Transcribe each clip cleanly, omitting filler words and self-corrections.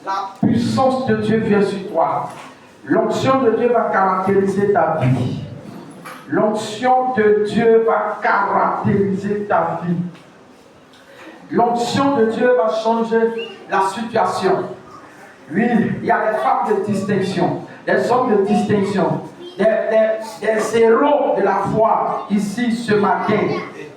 La puissance de Dieu vient sur toi. L'onction de Dieu va caractériser ta vie. L'onction de Dieu va caractériser ta vie. L'onction de Dieu va changer la situation. Oui, il y a des femmes de distinction, des hommes de distinction, des héros de la foi ici ce matin,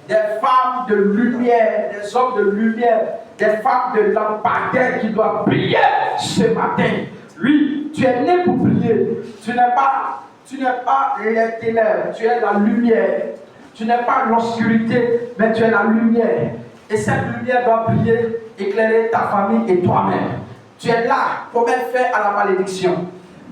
des femmes de lumière, des hommes de lumière, des femmes de lampadaire qui doivent prier ce matin. Oui, tu es né pour prier. Tu n'es pas les ténèbres, tu es la lumière. Tu n'es pas l'obscurité, mais tu es la lumière. Et cette lumière doit briller, éclairer ta famille et toi-même. Tu es là pour mettre fin à la malédiction.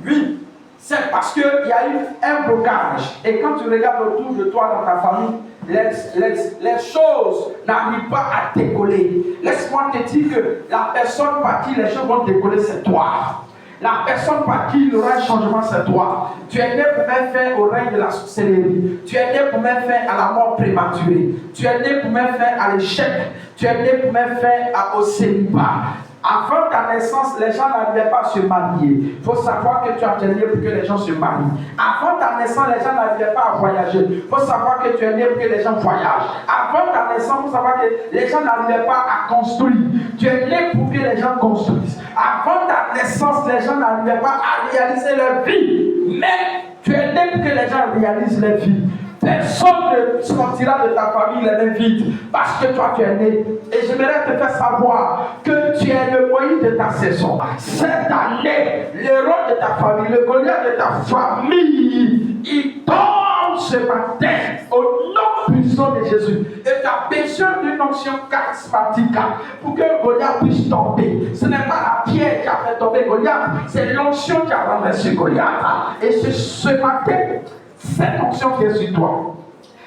Oui, c'est parce qu'il y a eu un blocage. Et quand tu regardes autour de toi dans ta famille, les choses n'arrivent pas à décoller. Laisse-moi te dire que la personne par qui les choses vont décoller, c'est toi. La personne par qui il y aura un changement, c'est toi. Tu es né pour mettre fin au règne de la sorcellerie. Tu es né pour mettre fin à la mort prématurée. Tu es né pour mettre fin à l'échec. Tu es né pour mettre fin au célibat. Avant ta naissance, les gens n'arrivaient pas à se marier. Il faut savoir que tu es né pour que les gens se marient. Avant ta naissance, les gens n'arrivaient pas à voyager. Il faut savoir que tu es né pour que les gens voyagent. Avant ta naissance, il faut savoir que les gens n'arrivaient pas à construire. Tu es né pour que les gens construisent. Avant ta naissance, les gens n'arrivaient pas à réaliser leur vie. Mais tu es né pour que les gens réalisent leur vie. Personne ne sortira de ta famille les mains vides parce que toi tu es né. Et j'aimerais te faire savoir que tu es le Moïse de ta saison. Cette année, l'héros de ta famille, le Goliath de ta famille, il tombe ce matin au nom puissant de Jésus. Et tu as besoin d'une onction charismatique pour que Goliath puisse tomber. Ce n'est pas la pierre qui a fait tomber Goliath, c'est l'onction qui a renversé Goliath. Et ce matin, cette onction vient sur toi.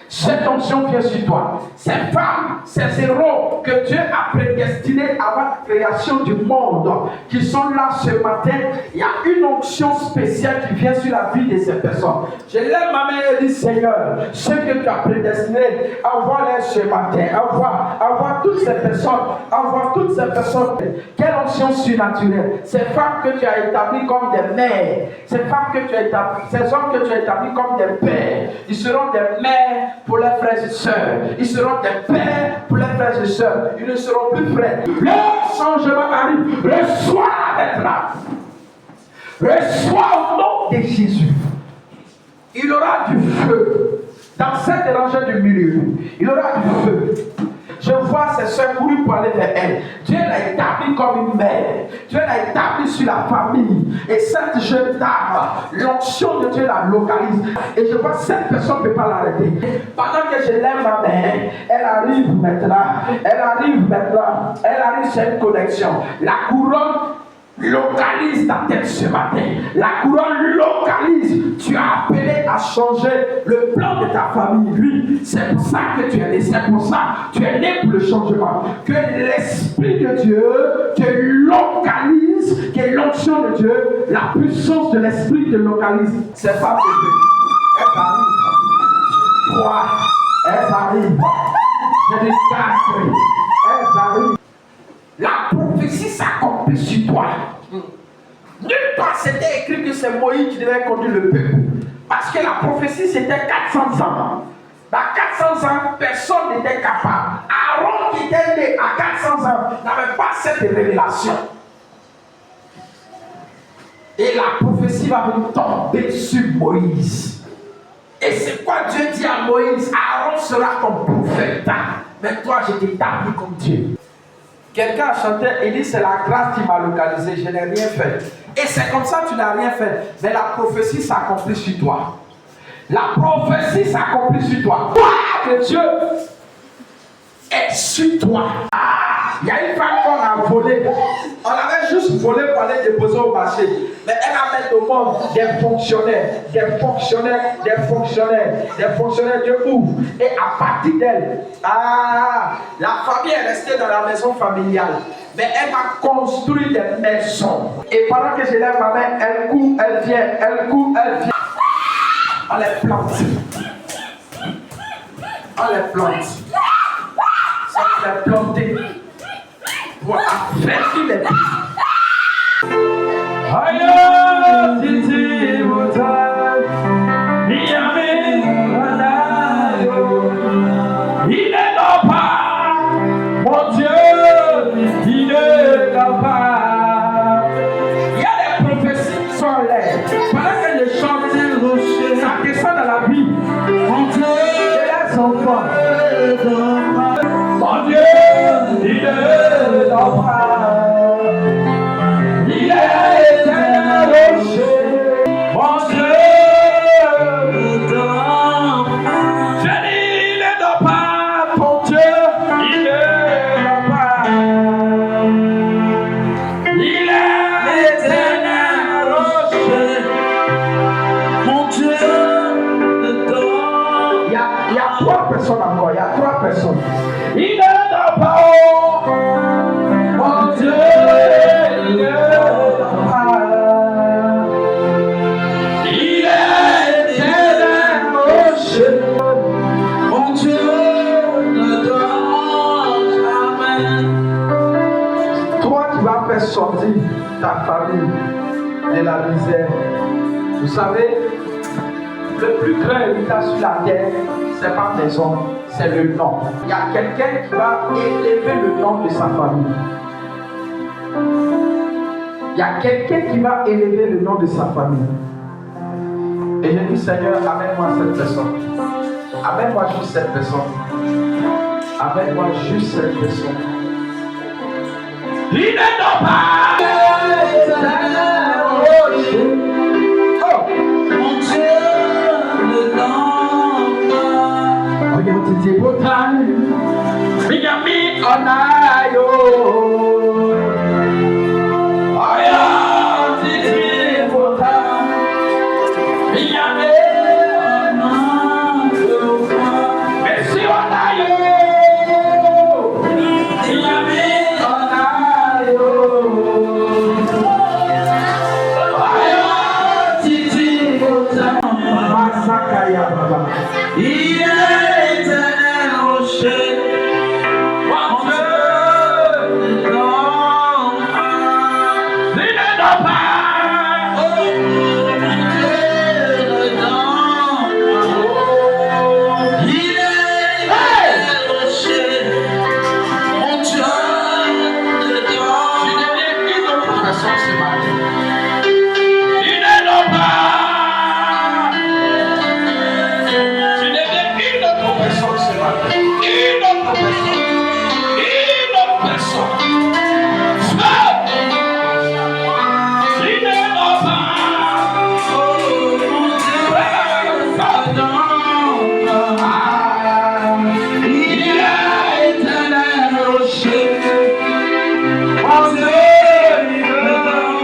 Cette onction vient sur toi. Ces femmes, ces héros que Dieu a prédestinés avant la création du monde, qui sont là ce matin, il y a une onction spéciale qui vient sur la vie de ces personnes. Je lève ma main et dis, Seigneur, ce que tu as prédestiné, envoie-les ce matin. Envoie toutes ces personnes. Quelle onction surnaturelle. Ces femmes que tu as établies comme des mères, ces femmes que tu as établies, ces hommes que tu as établis comme des pères, ils seront des mères pour les frères et sœurs. Ils seront des pères pour les frères et sœurs. Ils ne seront plus frères. Le changement arrive. Reçois maintenant. Reçois au nom de Jésus. Il aura du feu. Dans cette rangée du milieu, il aura du feu. Je vois ses soeurs courir pour aller vers elle. Dieu l'a établi comme une mère. Dieu l'a établi sur la famille. Et cette jeune dame, l'onction de Dieu la localise. Et je vois que cette personne ne peut pas l'arrêter. Pendant que je lève ma main, elle arrive maintenant. Elle arrive sur une connexion. La couronne localise ta tête ce matin. La couronne localise. Tu as appelé à changer le plan de ta famille. Oui, c'est pour ça que tu es né. C'est pour ça que tu es né pour le changement. Que l'Esprit de Dieu te localise. Que l'onction de Dieu, la puissance de l'Esprit te localise. C'est pas possible. Elles arrivent. 3. Elles arrivent. Je dis 4. Elles arrivent. La prophétie s'accomplit sur toi. Nulle part c'était écrit que c'est Moïse qui devait conduire le peuple. Parce que la prophétie c'était 400 ans. Dans 400 ans, personne n'était capable. Aaron qui était né à 400 ans n'avait pas cette révélation. Et la prophétie va venir tomber sur Moïse. Et c'est quoi Dieu dit à Moïse? Aaron sera ton prophète. Mais toi, je t'établis comme Dieu. Quelqu'un a chanté, il dit c'est la grâce qui m'a localisé, je n'ai rien fait. Et c'est comme ça que tu n'as rien fait. Mais la prophétie s'accomplit sur toi. La prophétie s'accomplit sur toi. Que Dieu est sur toi. Il y a une femme qu'on a volée. On avait juste volé pour aller déposer au marché. Mais elle a mis au monde des fonctionnaires de ouf. Et à partir d'elle, la famille est restée dans la maison familiale. Mais elle a construit des maisons. Et pendant que je lève ma main, elle court, elle vient. On les plante. Ça fait planter. Pour affaiblir les vies. va faire sortir ta famille de la misère. Vous savez, le plus grand héritage sur la terre, c'est pas les hommes, c'est le nom. Il y a quelqu'un qui va élever le nom de sa famille. Il y a quelqu'un qui va élever le nom de sa famille. Et je dis, Seigneur, amène-moi cette personne. Amène-moi juste cette personne. Amène-moi juste cette personne. Il n'est pas. Mon Dieu, le temps. Regarde tes beaux temps. Miami, on a yo. Regarde tes beaux temps. Miami, on a yo. Mais si on a yo. Miami, on a yo. Regarde tes beaux temps. Masakaya Baba. Il est éternel rocher. Mon Dieu, le temps. Il ne doit pas. Oh, mon Dieu, le temps. Il est éternel rocher. Mon Dieu, le temps. Tu deviens une autre personne ce matin. Il ne doit pas. Tu deviens une autre personne ce matin. Une autre personne. Une autre personne. Feu. Il ne doit pas. Oh, mon Dieu, le temps. Il est éternel rocher. Mon Dieu, le temps.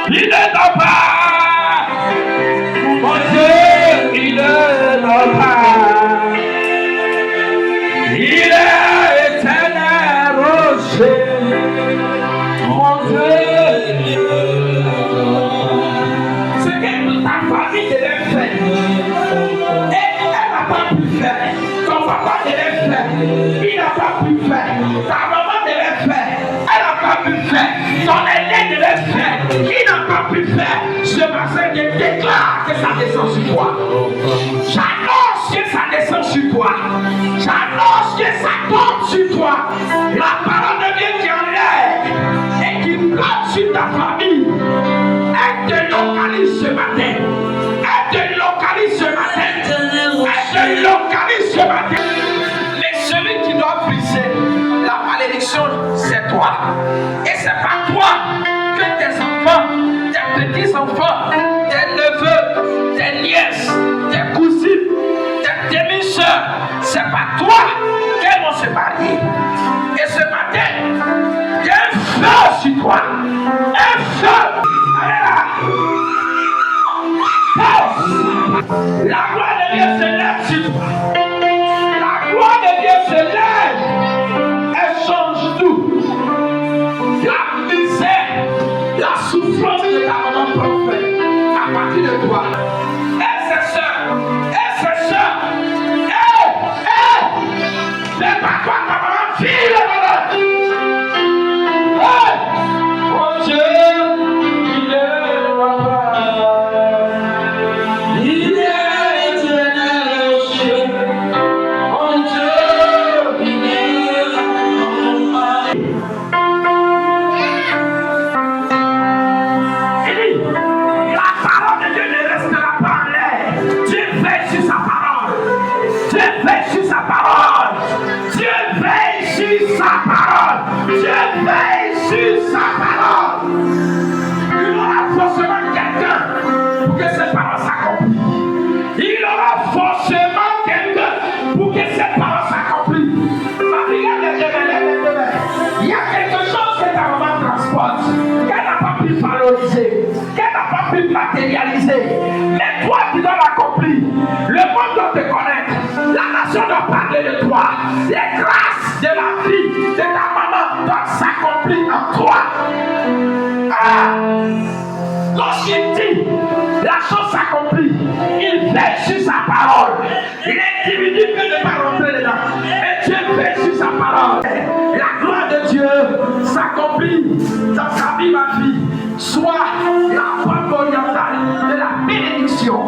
Il ne doit pas. Mon Dieu, Il ne doit pas. Il est éternel rocher. mon Dieu, Ce que ta famille devait faire, et elle n'a pas pu faire. Ton papa devait faire, il n'a pas pu faire. Ta maman devait faire, elle n'a pas pu faire. Ton aîné devait faire, il n'a pas pu faire. Ce matin, je déclare que ça descend sur toi. J'annonce que ça descend sur toi. J'annonce que ça tombe sur toi. La parole de Dieu qui enlève et qui plante sur ta famille. Elle te localise ce matin. Elle te localise ce matin. Elle te localise ce matin. Mais celui qui doit briser la malédiction, c'est toi. Et c'est pas toi que tes enfants, tes petits-enfants, tes neveux, tes nièces, tes cousines, tes demi-sœurs, c'est pas toi qu'elles vont se marier. Et ce matin, il y a un feu sur toi. Un feu. La gloire de Dieu se lève sur toi. La gloire de Dieu se lève. Elle change tout. La misère, la souffrance de ta maman prophète à partir de toi. Et ses soeurs, c'est pas toi ta maman, fille de maman. Mon Dieu, il est papa. il est éternel rocher. Mon Dieu, il est papa. Il dit, la parole de Dieu ne restera pas en l'air. Dieu veille sur sa parole. Dieu veille sur sa parole. Dieu veille sur sa parole. Dieu veille sur sa parole. Il aura forcément quelqu'un pour que cette parole s'accomplisse. Il aura forcément quelqu'un pour que cette parole s'accomplisse. Il y a quelque chose que ta maman transporte, qu'elle n'a pas pu valoriser, qu'elle n'a pas pu matérialiser. Mais toi, tu dois l'accomplir. Le monde doit te connaître. La nation doit parler de toi. Les grâces de la vie de ta maman doivent s'accomplir en toi. Lorsqu'il dit, la chose s'accomplit. Il veille sur sa parole. L'individu peut ne pas rentrer dedans. Mais Dieu veille sur sa parole. La gloire de Dieu s'accomplit. accomplir dans ta vie, ma fille, soit la porte orientale de la bénédiction.